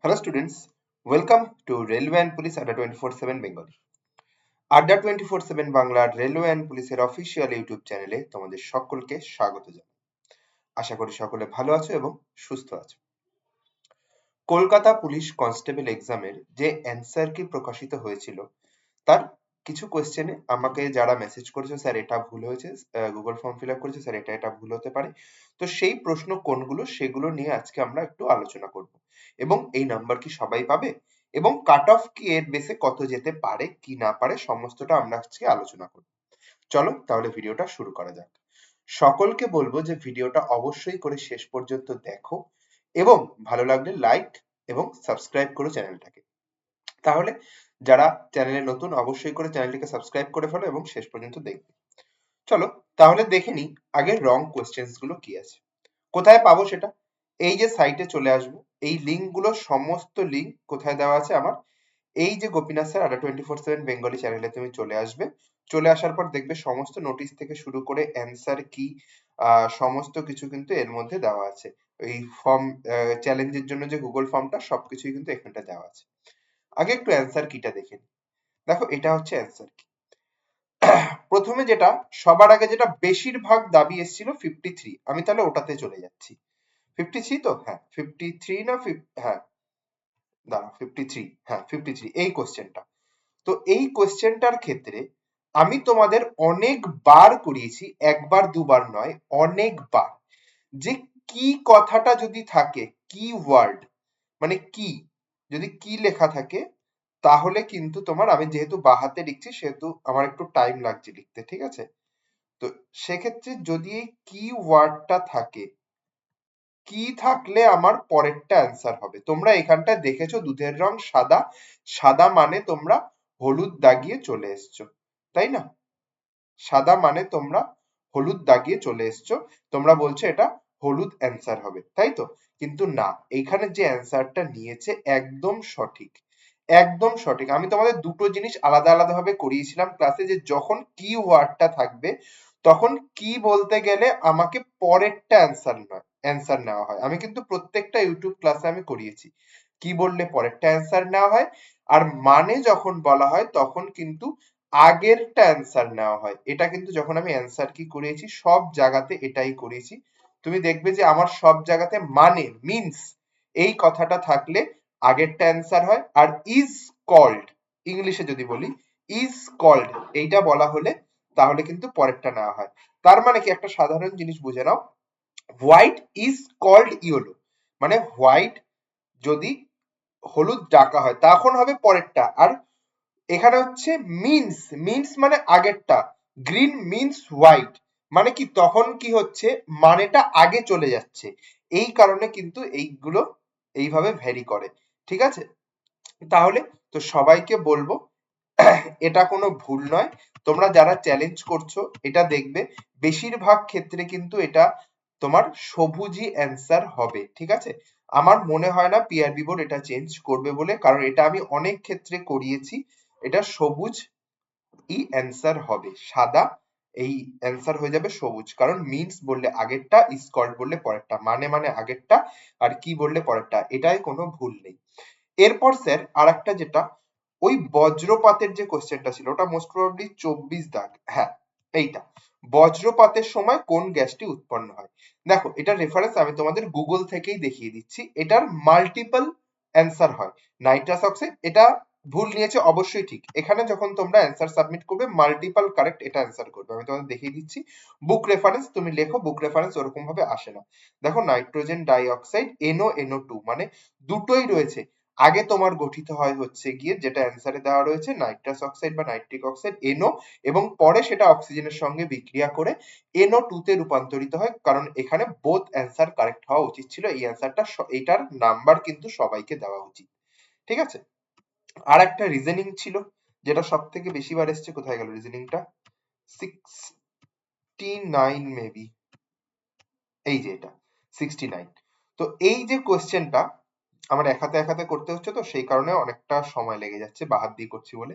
Hello students, welcome to Railway and Police Adda 24/7 Bengali. আড্ডা 24/7 বাংলার railway and পুলিশের official YouTube চ্যানেলে তোমাদের সকলকে স্বাগত জানাই। আশা করি সকলে ভালো আছো এবং সুস্থ আছো। কলকাতা পুলিশ কনস্টেবল এক্সামের যে অ্যান্সার কি প্রকাশিত হয়েছিল তার কিছু কোয়েশ্চেনে আমাকে যারা মেসেজ করেছে স্যার এটা ভুল হয়েছে, গুগল ফর্ম ফিল আপ করেছে স্যার এটা ভুল হতে পারে। তো সেই প্রশ্ন কোনগুলো সেগুলো নিয়ে আজকে আমরা একটু আলোচনা করব এবং এই নাম্বার কি সবাই পাবে এবং কাট অফ কি এর বেসে কত যেতে পারে কি না পারে সমস্তটা আমরা আজকে আলোচনা করব। চলো তাহলে ভিডিওটা শুরু করা যাক। সকলকে বলবো যে ভিডিওটা অবশ্যই করে শেষ পর্যন্ত দেখো এবং ভালো লাগলে লাইক এবং সাবস্ক্রাইব করো চ্যানেলটাকে। তাহলে যারা চ্যানেলে নতুন অবশ্যই করে চ্যানেলটিকে সাবস্ক্রাইব করে ফেলো এবং শেষ পর্যন্ত দেখবে। চলো তাহলে দেখে নিই আগের রং কোয়েশ্চেন্স গুলো কি আছে। কোথায় পাবো সেটা? এই যে সাইটে চলে আসবো, এই লিঙ্ক গুলো সমস্ত লিঙ্ক কোথায় দেওয়া আছে আমার এই যে গোপীনাথ স্যার আড্ডা 24/7 বেঙ্গলি চ্যানেলে তুমি চলে আসবে। চলে আসার পর দেখবে সমস্ত নোটিশ থেকে শুরু করে অ্যান্সার কি সমস্ত কিছু কিন্তু এর মধ্যে দেওয়া আছে। এই ফর্ম চ্যালেঞ্জের জন্য যে গুগল ফর্মটা সবকিছুই কিন্তু এখানটা দেওয়া আছে। আগে একটু অ্যান্সার কিটা দেখে নিই। দেখো এটা হচ্ছে অ্যান্সার কি। প্রথমে যেটা সবার আগে যেটা বেশিরভাগ দাবি এসেছিল 53, আমি তাহলে ওটাতে চলে যাচ্ছি। 53 তো হ্যাঁ 53 না হ্যাঁ দাঁড়া 53, হ্যাঁ 53 এই কোশ্চেনটা। তো এই কোশ্চেনটার ক্ষেত্রে আমি তোমাদের অনেকবার করিয়েছি, একবার দুবার নয় অনেকবার, যে কি কথাটা যদি থাকে, কি ওয়ার্ড মানে কি, যদি কি লেখা থাকে তাহলে কিন্তু তোমার, আমি যেহেতু বাহাতে লিখছি সেহেতু আমার একটু টাইম লাগছে লিখতে, ঠিক আছে? তো সেক্ষেত্রে যদি এই কি ওয়ার্ডটা থাকে, কি থাকলে আমার পরেরটা অ্যান্সার হবে। তোমরা এখানটা দেখেছো দুধের রং সাদা, সাদা মানে তোমরা হলুদ দাগিয়ে চলে এসছো, তাই না? সাদা মানে তোমরা হলুদ দাগিয়ে চলে এসছো, তোমরা বলছো এটা হলুদ অ্যান্সার হবে, তাই তো? কিন্তু না, এইখানে যে অ্যান্সারটা নিয়েছে একদম সঠিক, একদম সঠিক। আমি তোমাদের দুটো জিনিস আলাদা আলাদা ভাবে করিয়েছিলাম ক্লাসে, যে যখন কি ওয়ার্ডটা থাকবে তখন কি বলতে গেলে আমাকে পরেরটা অ্যান্সার নয় অ্যান্সার নেওয়া হয়। আমি কিন্তু প্রত্যেকটা ইউটিউব ক্লাসে আমি করিয়েছি কি বললে পরেরটা অ্যান্সার নেওয়া হয়, আর মানে যখন বলা হয় তখন কিন্তু আগেরটা অ্যান্সার নেওয়া হয়। এটা কিন্তু যখন আমি অ্যান্সার কি করিয়েছি সব জায়গাতে এটাই করিয়েছি। তুমি দেখবে যে আমার সব জায়গাতে মানে মিন্স এই কথাটা থাকলে আগেরটা অ্যান্সার হয়, আর ইজ কল্ড ইংলিশে যদি বলি ইজ কল্ড এইটা বলা হলে তাহলে কিন্তু পরেরটা নেওয়া হয়। তার মানে কি, একটা সাধারণ জিনিস বুঝে নাও, হোয়াইট ইজ কল্ড ইয়েলো মানে হোয়াইট যদি হলুদ ডাকা হয় তখন হবে পরেরটা। আর এখানে হচ্ছে মিন্স, মিন্স মানে আগেরটা, গ্রিন মিন্স হোয়াইট মানে কি তখন কি হচ্ছে মানেটা আগে চলে যাচ্ছে। এই কারণে কিন্তু এইগুলো এইভাবে ভ্যারি করে, ঠিক আছে? তাহলে তো সবাইকে বলবো এটা কোনো ভুল নয়। তোমরা যারা চ্যালেঞ্জ করছো এটা দেখবে বেশিরভাগ ক্ষেত্রে কিন্তু এটা তোমার সবুজই অ্যান্সার হবে, ঠিক আছে? আমার মনে হয় না পিআরবি বোর্ড এটা চেঞ্জ করবে বলে, কারণ এটা আমি অনেক ক্ষেত্রে করিয়েছি। এটা সবুজ ই অ্যান্সার হবে, সাদা এই অ্যান্সার হয়ে যাবে সবুজ, কারণ মিন্স বললে আগেরটা, ইজ কল্ড বললে পরেরটা, মানে মানে আগেরটা, আর কি বললে পরেরটা, এটাই কোনো ভুল নেই। এরপর স্যার আরেকটা যেটা, ওই বজ্রপাতের যে কোশ্চেনটা ছিল ওটা মোস্ট প্রবাবলি 24 দাগ, হ্যাঁ এইটা, বজ্রপাতের সময় কোন গ্যাসটি উৎপন্ন হয়। দেখো এটার রেফারেন্স আমি তোমাদের গুগল থেকেই দেখিয়ে দিচ্ছি। এটার মাল্টিপল অ্যান্সার হয়। নাইট্রাস অক্সাইড, এটা ভুল নিয়েছে অবশ্যই ঠিক। এখানে যখন তোমরা অ্যান্সার সাবমিট করবে মাল্টিপল কারেক্ট এটা অ্যান্সার করবে, আমি তোমাদের দেখিয়ে দিচ্ছি। বুক রেফারেন্স তুমি লেখো, বুক রেফারেন্স ওরকম ভাবে আসে না। দেখো নাইট্রোজেন ডাই অক্সাইড NO2 মানে দুটোই রয়েছে। আগে তোমার গঠিত হয় হচ্ছে গিয়ে যেটা অ্যান্সারে দেওয়া রয়েছে নাইট্রাস অক্সাইড বা নাইট্রিক অক্সাইড NO, এবং পরে সেটা অক্সিজেনের সঙ্গে বিক্রিয়া করে NO2 তে রূপান্তরিত হয়, কারণ এখানে বোথ অ্যান্সার কারেক্ট হওয়া উচিত ছিল। এই অ্যান্সারটা, এটার নাম্বার কিন্তু সবাইকে দেওয়া উচিত, ঠিক আছে? আর একটা রিজনিং ছিল যেটা সব থেকে বেশি বার এসছে, কোথায় গেল রিজনিংটা, 69 মেবি, এই যে এটা 69। তো এই যে কোশ্চেনটা আমার এক হাতে এক হাতে করতে হচ্ছে, তো সেই কারণে অনেকটা সময় লেগে যাচ্ছে বাহাত দিয়ে করছি বলে।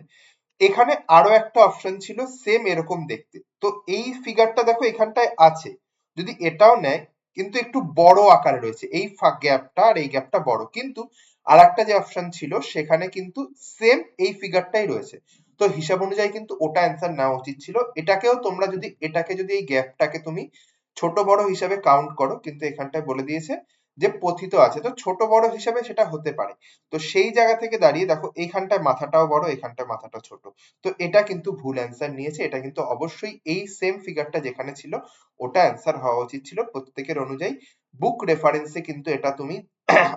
এখানে আরো একটা অপশন ছিল সেম এরকম দেখতে, তো এই ফিগারটা দেখো এখানটায় আছে, যদি এটাও নেয় কিন্তু একটু বড় আকারে রয়েছে, এই গ্যাপটা আর এই গ্যাপটা বড়, কিন্তু আর একটা যে অপশন ছিল সেখানে কিন্তু সেম এই ফিগারটাই রয়েছে। তো হিসাব অনুযায়ী কিন্তু ওটা অ্যান্সার নেওয়া উচিত ছিল। এটাকেও তোমরা যদি এই গ্যাপটাকে তুমি ছোট বড় হিসাবে কাউন্ট করো, কিন্তু এখানটায় বলে দিয়েছে যে পথিত আছে, তো ছোট বড় হিসাবে সেটা হতে পারে। তো সেই জায়গা থেকে দাঁড়িয়ে দেখো এইখানটায় মাথাটাও বড়, এখানটায় মাথাটা ছোট, তো এটা কিন্তু ভুল অ্যান্সার নিয়েছে। এটা কিন্তু অবশ্যই এই সেম ফিগারটা যেখানে ছিল ওটা অ্যান্সার হওয়া উচিত ছিল প্রত্যেকের অনুযায়ী। বুক রেফারেন্সে কিন্তু এটা তুমি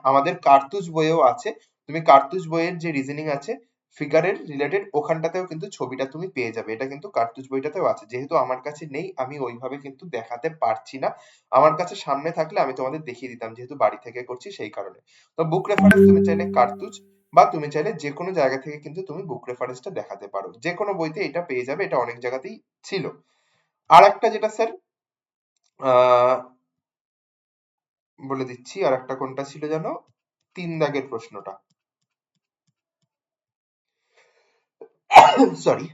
আমাদের কার্তুজ বইয়েও আছে, তুমি কার্তুজ বইয়ের যে রিজনিং আছে ফিগারের রিলেটেড ওখানটাতেও কিন্তু ছবিটা তুমি পেয়ে যাবে। এটা কিন্তু কার্তুজ বইটাতেও আছে, যেহেতু আমার কাছে নেই আমি ওইভাবে কিন্তু দেখাতে পারছি না। আমার কাছে সামনে থাকলে আমি তোমাদের দেখিয়ে দিতাম, যেহেতু বাড়ি থেকে করছি সেই কারণে। তো বুক রেফারেন্স তুমি চাইলে কার্তুজ বা তুমি চাইলে যে কোনো জায়গা থেকে কিন্তু তুমি বুক রেফারেন্সটা দেখাতে পারো, যে কোনো বইতে এটা পেয়ে যাবে, এটা অনেক জায়গাতেই ছিল। আর একটা যেটা স্যার বলে দিচ্ছি, আর একটা কোনটা ছিল জানো, 3 দাগের প্রশ্নটা, সরি,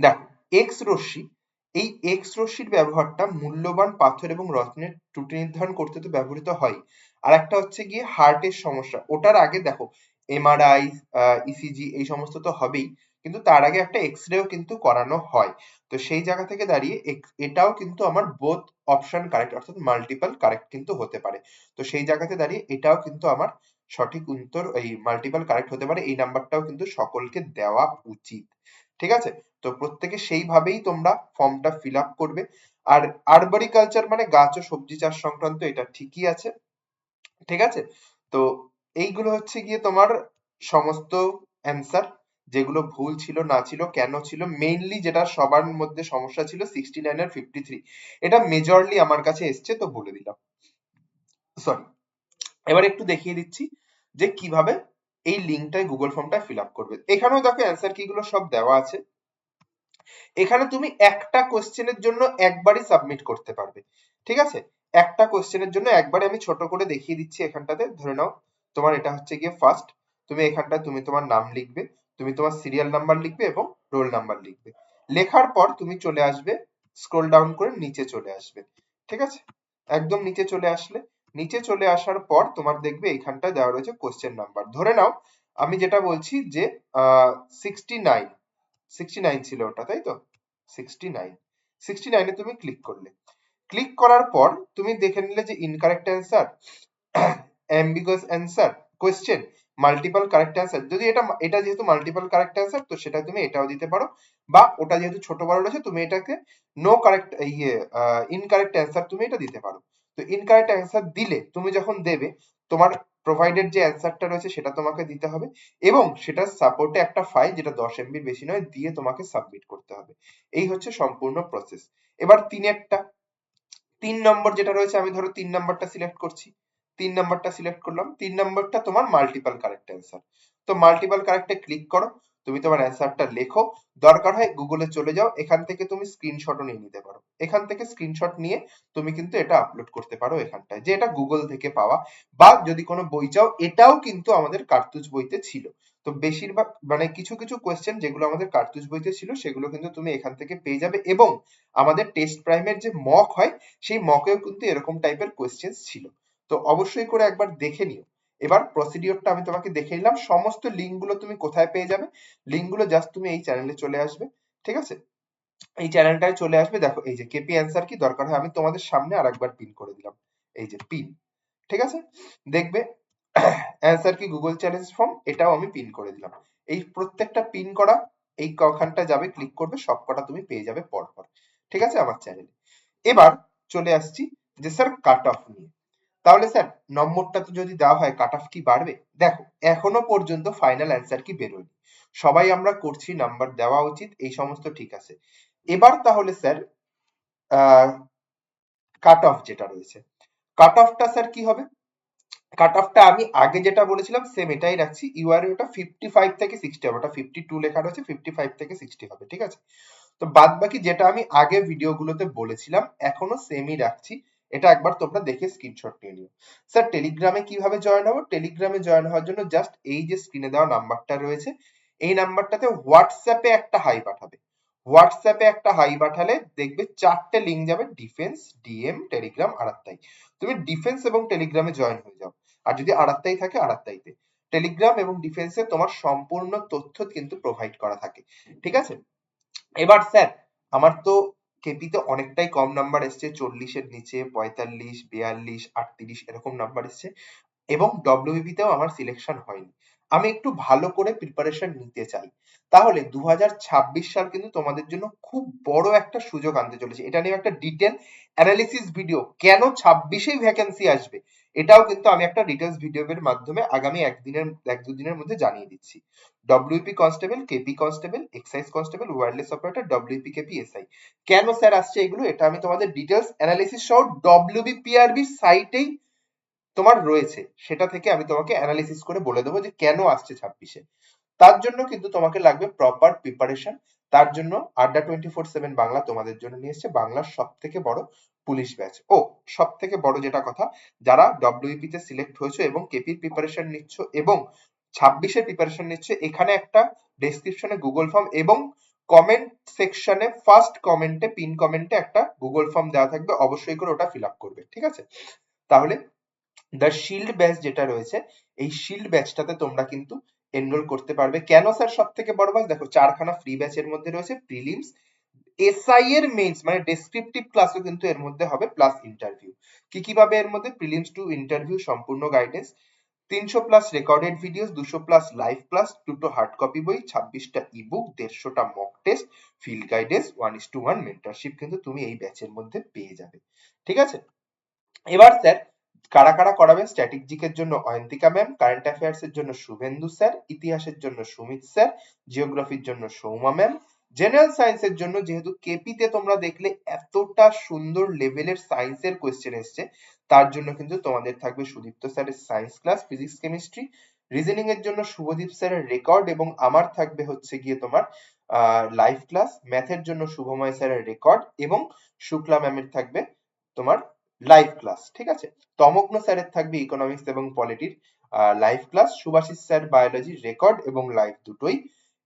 দেখো এক্স রশ্মি, এই এক্স রশ্মির ব্যবহারটা মূল্যবান পাথর এবং রত্নের ত্রুটি নির্ধারণ করতে তো ব্যবহৃত হয়। আর একটা হচ্ছে গিয়ে হার্টের সমস্যা, ওটার আগে দেখো এমআরআই, ইসিজি এই সমস্ত তো হবেই, কিন্তু তার আগে একটা এক্স রেও কিন্তু করানো হয়। তো সেই জায়গা থেকে দাঁড়িয়ে এটাও কিন্তু আমার বোথ অপশন কারেক্ট, অর্থাৎ মাল্টিপল কারেক্ট কিন্তু হতে পারে। তো সেই জায়গাতে দাঁড়িয়ে এটাও কিন্তু আমার সঠিক উত্তর, এই মাল্টিপল কারেক্ট হতে পারে। এই নাম্বারটাও কিন্তু সকলকে দেওয়া উচিত। ঠিক আছে, তো প্রত্যেকে সেইভাবেই তোমরা ফর্মটা ফিল আপ করবে। আর আরবারিকালচার মানে গাছ ও সবজি চাষ সংক্রান্ত, এটা ঠিকই আছে। ঠিক আছে, তো এইগুলো হচ্ছে গিয়ে তোমার সমস্ত অ্যান্সার, যেগুলো ভুল ছিল না ছিল কেন ছিল। মেইনলি যেটা সবার মধ্যে সমস্যা ছিল 69 আর 53, এটা মেজরলি আমার কাছে এসছে, তো বলে দিলাম। সরি, এবার একটু দেখিয়ে দিচ্ছি যে কিভাবে এই লিঙ্কটায় গুগল ফর্মটা ফিল আপ করবে। এখানেও দেখো অ্যান্সার কিগুলো সব দেওয়া আছে। এখানে তুমি একটা কোশ্চেনের জন্য একবারই সাবমিট করতে পারবে। ঠিক আছে, একটা কোশ্চেনের জন্য একবারে, আমি ছোট করে দেখিয়ে দিচ্ছি। এখানটাতে ধরে নাও তোমার এটা হচ্ছে গিয়ে ফার্স্ট, তুমি এখানটা তুমি তোমার নাম লিখবে, তুমি তোমার সিরিয়াল নাম্বার লিখবে এবং রোল নাম্বার লিখবে। লেখার পর তুমি চলে আসবে, স্ক্রল ডাউন করে নিচে চলে আসবে। ঠিক আছে, একদম নিচে চলে আসলে, নিচে চলে আসার পর তোমার দেখবে এখানটা দেওয়া রয়েছে কোশ্চেন নাম্বার। ধরে নাও আমি যেটা বলছি যে 69, 69 ছিল ওটা, তাই তো? 69, 69 এ তুমি ক্লিক করলে, ক্লিক করার পর তুমি দেখে নিলে যে incorrect answer, ambiguous answer, question, multiple correct answer. যদি এটা যেহেতু মাল্টিপল কারেক্ট অ্যান্সার, তো সেটা তুমি এটাও দিতে পারো, বা ওটা যেহেতু ছোট বড় রয়েছে তুমি এটাকে নো কারেক্ট ইনকারেক্ট অ্যান্সার তুমি এটা দিতে পারো। তো ইনকারেক্ট অ্যান্সার দিলে তুমি যখন দেবে, তোমার প্রোভাইডেড যে অ্যান্সারটা রয়েছে সেটা তোমাকে দিতে হবে, এবং সেটার সাপোর্টে একটা ফাইল যেটা 10 MB বেশি নয় দিয়ে তোমাকে সাবমিট করতে হবে। এই হচ্ছে সম্পূর্ণ প্রসেস। এবার 3 নম্বর যেটা রয়েছে, আমি ধরো 3 নম্বরটা সিলেক্ট করছি, 3 নম্বরটা সিলেক্ট করলাম, 3 নম্বরটা তোমার মাল্টিপল কারেক্ট অ্যান্সার। তো মাল্টিপল কারেক্টে ক্লিক করো, তুমি তোমার অ্যান্সারটা লেখো, দরকার হয় গুগলে চলে যাও, এখান থেকে তুমি স্ক্রিনশটও নিয়ে নিতে পারো। এখান থেকে স্ক্রিনশট নিয়ে তুমি কিন্তু এটা আপলোড করতে পারো এখানটায়, যে এটা গুগল থেকে পাওয়া। বা যদি কোনো বই চাও, এটাও কিন্তু আমাদের কার্তুজ বইতে ছিল। তো বেশিরভাগ মানে কিছু কিছু কোয়েশ্চেন যেগুলো আমাদের কার্তুজ বইতে ছিল সেগুলো কিন্তু তুমি এখান থেকে পেয়ে যাবে, এবং আমাদের টেস্ট প্রাইমের যে মক হয় সেই মকেও কিন্তু এরকম টাইপের কোয়েশ্চেন ছিল। তো অবশ্যই করে একবার দেখে নিও। এবার প্রসিডিওরটা আমি তোমাকে দেখে নিলাম, সমস্ত লিঙ্ক গুলো তুমি কোথায় পেয়ে যাবে, লিঙ্ক গুলো জাস্ট তুমি এই চ্যানেলে চলে আসবে। ঠিক আছে, এই চ্যানেলটায় চলে আসবে, দেখো এই যে কেপি অ্যান্সার কি, দরকার হয় আমি তোমাদের সামনে আরেকবার পিন করে দিলাম, এই যে পিন। ঠিক আছে, দেখবে অ্যান্সার কি গুগল চ্যালেঞ্জ ফর্ম, এটাও আমি পিন করে দিলাম। এই প্রত্যেকটা পিন করা এই কখানটা যাবে, ক্লিক করবে, সবকটা তুমি পেয়ে যাবে পরপর। ঠিক আছে, আমার চ্যানেলে। এবার চলে আসছি যে স্যার কাট অফ নিয়ে। তাহলে স্যার নম্বরটা তো যদি দেওয়া হয়, কাট অফ কি বাড়বে? দেখো এখনো পর্যন্ত ফাইনাল অ্যান্সার কি বেরোয়নি, সবাই আমরা করছি নাম্বার দেওয়া উচিত এই সমস্ত, ঠিক আছে। এবার তাহলে স্যার কাট অফ যেটা রয়েছে, কাট অফটা স্যার কি হবে? কাট অফটা আমি আগে যেটা বলেছিলাম সেম এটাই রাখছি, ইউআরএ ওটা 55 থেকে 60 হবে, ওটা 52 লেখা রয়েছে, 55 থেকে 60 হবে। ঠিক আছে, তো বাদ বাকি যেটা আমি আগে ভিডিওগুলোতে বলেছিলাম এখনো সেমই রাখছি, এটা একবার তোমরা দেখে স্ক্রিনশট নিয়ে নিও। স্যার টেলিগ্রামে কিভাবে জয়েন হবো? টেলিগ্রামে জয়েন হওয়ার জন্য জাস্ট এই যে স্ক্রিনে দেওয়া নাম্বারটা রয়েছে, এই নাম্বারটাতে হোয়াটসঅ্যাপে একটা হাই পাঠাবে। হোয়াটসঅ্যাপে একটা হাই পাঠালে দেখবে 4টে লিঙ্ক যাবে, ডিফেন্স, ডিএম, টেলিগ্রাম আর একটাই। তুমি ডিফেন্স এবং টেলিগ্রামে জয়েন হয়ে যাও। আর যদি আড়াত্তাই থাকে আড়াত্তাইতে। টেলিগ্রাম এবং ডিফেন্সে তোমার সম্পূর্ণ তথ্য কিন্তু প্রোভাইড করা থাকে, ঠিক আছে। এবার স্যার আমার তো কেপিতে অনেকটাই কম নাম্বার এসছে, 40-এর নিচে, 45, 42, 38 এরকম নাম্বার এসছে এবং WBP তেও আমার সিলেকশন হয়নি। আমি একটু ভালো করে প্রিপারেশন নিতে চাই, তাহলে 2026 সাল কিন্তু তোমাদের জন্য খুব বড় একটা সুযোগ আনতে চলেছে। এটা নিয়ে একটা ডিটেল অ্যানালিসিস ভিডিও, কেন 26-এই ভ্যাকেন্সি আসবে এটাও কিন্তু আমি একটা ডিটেলস ভিডিওর মাধ্যমে আগামী এক দুদিনের মধ্যে জানিয়ে দিচ্ছি। WP constable, KP constable, excise constable, wireless operator, WP KP SI, কেন স্যার আসছে এগুলো এটা আমি তোমাদের ডিটেলস অ্যানালিসিস সহ WBPRB সাইটেই তোমার রয়েছে, সেটা থেকে আমি তোমাকে অ্যানালিসিস করে বলে দেবো যে কেন আসছে 26-এ। তার জন্য কিন্তু তোমাকে লাগবে প্রপার প্রিপারেশন। তার জন্য আড্ডা 24/7 বাংলা তোমাদের জন্য নিয়ে এসেছে বাংলার সব থেকে বড় পুলিশ ব্যাচ। ও সব থেকে বড় যেটা কথা, যারা ডব্লিউপি তে সিলেক্ট হয়েছে এবং কেপির প্রিপারেশন নিচ্ছ এবং 26-এর প্রিপারেশন নিচ্ছ, এখানে একটা ডেসক্রিপশনে গুগল ফর্ম এবং কমেন্ট সেকশনে ফার্স্ট কমেন্টে পিন কমেন্টে একটা গুগল ফর্ম দেওয়া থাকবে, অবশ্যই করে ওটা ফিল আপ করবে, ঠিক আছে। তাহলে দ্য শিল্ড ব্যাচ যেটা রয়েছে, এই শিল্ড ব্যাচটাতে তোমরা কিন্তু এনরোল করতে পারবে। কেন স্যার সব থেকে বড় ব্যাচ? দেখো 4খানা ফ্রি ব্যাচের মধ্যে রয়েছে প্রিলিমস, এসআই এর মেইনস মানে ডেসক্রিপটিভ ক্লাসও কিন্তু এর মধ্যে হবে, প্লাস ইন্টারভিউ। কি কি পাবে এর মধ্যে? প্রিলিমস টু ইন্টারভিউ সম্পূর্ণ guidance, 300+ recorded videos, 200+ live class, 2টো হার্ড কপি বই, 26টা ইবুক, 150টা mock test, field guidance, 1:1 mentorship কিন্তু তুমি এই ব্যাচের মধ্যে পেয়ে যাবে, ঠিক আছে। এবার স্যার কারা কারা করাবে? স্ট্র্যাটেজিকের জন্য অয়ন্তিকা ম্যাম, কারেন্ট অ্যাফেয়ার্স এর জন্য শুভেন্দু স্যার, ইতিহাসের জন্য সুমিত স্যার, জিওগ্রাফির জন্য সৌমা ম্যাম, জেনারেল সায়েন্সের জন্য যেহেতু কেপিতে তোমরা দেখলে এতটা সুন্দর লেভেলের সায়েন্সের কোয়েশ্চেন এসছে, তার জন্য কিন্তু তোমাদের থাকবে সুদীপ্ত স্যারের science class, physics chemistry, reasoning এর জন্য শুভদীপ স্যারের রেকর্ড এবং আমার থাকবে হচ্ছে গিয়ে তোমার লাইভ ক্লাস, ম্যাথের জন্য শুভময় স্যারের রেকর্ড এবং শুক্লা ম্যামের থাকবে তোমার লাইভ ক্লাস, ঠিক আছে। তমগ্ন স্যারের থাকবে ইকোনমিক্স এবং পলিটির live class, Subhashis sir biology record এবং লাইভ দুটোই,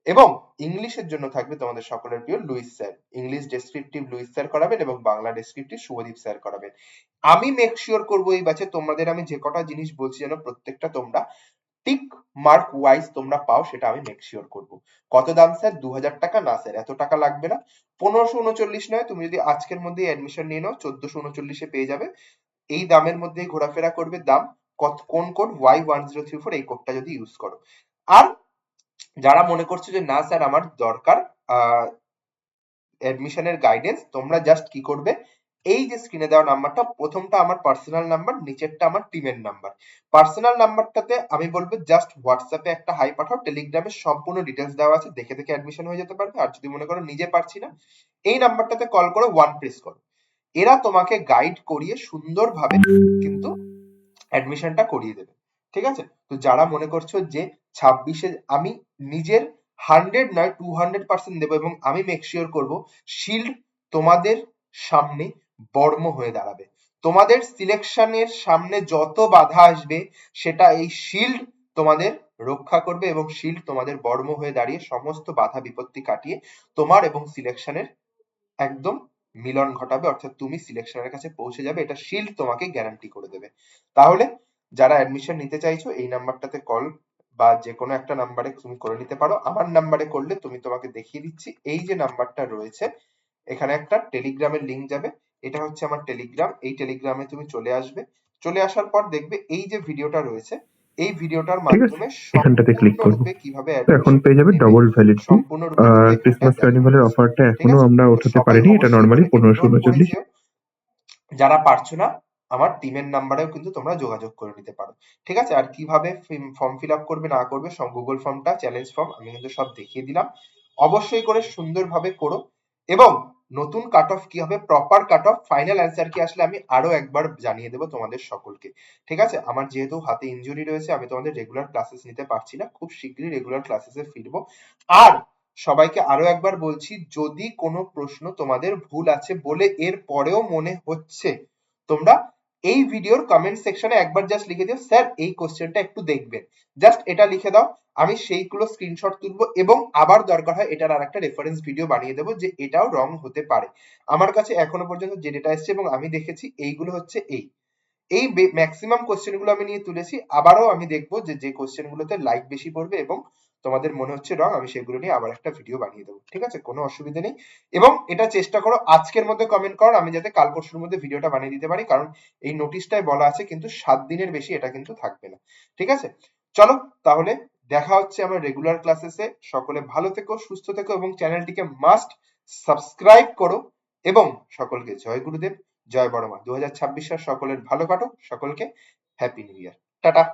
এবং ইংলিশের জন্য থাকবে তোমাদের সকলের প্রিয় Louis sir, English descriptive Louis sir করাবেন এবং বাংলা ডেসক্রিপটিভ শুভদীপ স্যার করাবেন। আমি মেক শিওর করবো এই ব্যাচে তোমাদের আমি যে কটা জিনিস বলছি যেন প্রত্যেকটা তোমরা টিক মার্ক ওয়াইজ তোমরা পাও, সেটা আমি মেক শিওর করবো। কত দাম স্যার? 2000 টাকা? না স্যার এত টাকা লাগবে না, 1539 নয়, তুমি যদি আজকের মধ্যে অ্যাডমিশন নিয়ে নাও 1439-এ পেয়ে যাবে। এই দামের মধ্যেই ঘোরাফেরা করবে। দাম কোন কোড? Y1034 এই কোডটা যদি ইউজ করো। আর যারা মনে করছো যে না স্যার আমার দরকার অ্যাডমিশনের গাইডেন্স, তোমরা জাস্ট কি করবে, এই যে স্ক্রিনে দেওয়া নাম্বারটা, প্রথমটা আমার পার্সোনাল নাম্বার, নিচেরটা আমার টিমের নাম্বার। পার্সোনাল নাম্বারটাতে আমি বলবো জাস্ট হোয়াটসঅ্যাপে একটা হাই পাঠাও, টেলিগ্রামে সম্পূর্ণ ডিটেলস দেওয়া আছে, দেখে দেখে অ্যাডমিশন হয়ে যেতে পারবে। আর যদি মনে করো নিজে পারছি না, এই নাম্বারটাতে কল করো, 1 প্রেস করো, এরা তোমাকে গাইড করিয়ে সুন্দরভাবে কিন্তু অ্যাডমিশনটা করিয়ে দেবে, ঠিক আছে। তো যারা মনে করছো যে 26-এ আমি নিজের 100 নয় 200% দেবো এবং আমি মেক শিওর করবো শিল্ড তোমাদের সামনে বর্ম হয়ে দাঁড়াবে, তোমাদের সিলেকশনের সামনে যত বাধা আসবে সেটা এই শিল্ড তোমাদের রক্ষা করবে এবং শিল্ড তোমাদের বর্ম হয়ে দাঁড়িয়ে সমস্ত বাধা বিপত্তি কাটিয়ে তোমার এবং সিলেকশনের একদম মিলন ঘটাবে, অর্থাৎ তুমি সিলেকশনের কাছে পৌঁছে যাবে, এটা শিল্ড তোমাকে গ্যারান্টি করে দেবে। তাহলে যারা অ্যাডমিশন নিতে চাইছো এই নাম্বারটাতে কল বা যে কোনো একটা নাম্বারে তুমি করে নিতে পারো। আমার নাম্বারে করলে তুমি তোমাকে দেখিয়ে দিচ্ছি, এই যে নাম্বারটা রয়েছে এখানে একটা টেলিগ্রামের লিঙ্ক যাবে, এটা হচ্ছে আমার টেলিগ্রাম, এই টেলিগ্রামে তুমি চলে আসবে, চলে আসার পর দেখবে এই যে ভিডিওটা রয়েছে, এই ভিডিওটার মাধ্যমে এখানটাতে ক্লিক করব। সম্পূর্ণরূপে কিভাবে তো এখন অ্যাডমিশন পেয়ে যাবে নেবে ডবল ভ্যালিড ফি। সম্পূর্ণরূপে কিন্তু এখানটায় ক্রিসমাস দেখানো কার্নিভালের রয়েছে, অফারটা ঠিক এখনো আছে। আমরা তো ওঠাতে সবাই পারিনি, এটা অবশ্যই নরমালি করে এনরোল করে 1539। যেও। যারা পারছো না আমার টিমের নাম্বারেও কিন্তু তোমরা যোগাযোগ করে নিতে পারো, ঠিক আছে। আর কিভাবে ফর্ম ফিল আপ করবে না করবে, সব গুগল ফর্মটা চ্যালেঞ্জ ফর্ম আমি কিন্তু সব দেখিয়ে দিলাম, অবশ্যই করে সুন্দরভাবে করো। এবং নতুন কাট অফ কি হবে, proper cut off final answer কি আসলে আমি আরো একবার জানিয়ে দেবো তোমাদের সকলকে, ঠিক আছে। আমার যেহেতু হাতে ইনজুরি রয়েছে আমি তোমাদের রেগুলার ক্লাসেস নিতে পারছি না, খুব শীঘ্রই রেগুলার ক্লাসেসে ফিরবো। আর সবাইকে আরো একবার বলছি, যদি কোনো প্রশ্ন তোমাদের ভুল আছে বলে এর পরেও মনে হচ্ছে, তোমরা এই ভিডিওর কমেন্ট সেকশনে একবার জাস্ট লিখে দিও স্যার এই কোশ্চেনটা একটু দেখবেন, জাস্ট এটা লিখে দাও, আমি সেইগুলো স্ক্রিনশট তুলবো এবং আবার দরকার হয় এটার আর একটা রেফারেন্স ভিডিও বানিয়ে দেবো যে এটাও রং হতে পারে। আমার কাছে এখনো পর্যন্ত যে ডেটা এসছে এবং আমি দেখেছি এইগুলো হচ্ছে এই ম্যাক্সিমাম কোশ্চেন গুলো আমি নিয়ে তুলেছি। আবারও আমি দেখবো যে কোশ্চেন গুলোতে লাইক বেশি পড়বে এবং তোমাদের মনে হচ্ছে রং, আমি সেগুলো নিয়ে আবার একটা ভিডিও বানিয়ে দেবো। ঠিক আছে, কোনো অসুবিধা নেই। এবং এটা চেষ্টা করো আজকের মধ্যে কমেন্ট করো, আমি যাতে কাল পরশুর মধ্যে ভিডিওটা বানিয়ে দিতে পারি, কারণ এই নোটিশটায় বলা আছে কিন্তু 7 দিনের বেশি এটা কিন্তু থাকবে না। ঠিক আছে, চলো তাহলে দেখা হচ্ছে আমার রেগুলার ক্লাসেসে। সকলে ভালো থেকো, সুস্থ থেকো এবং চ্যানেলটিকে মাস্ট সাবস্ক্রাইব করো। এবং সকলকে জয় গুরুদেব, জয় বড়মা। 2026 সাল সকলের ভালো কাটুক, সকলকে হ্যাপি নিউ ইয়ার। টাটা।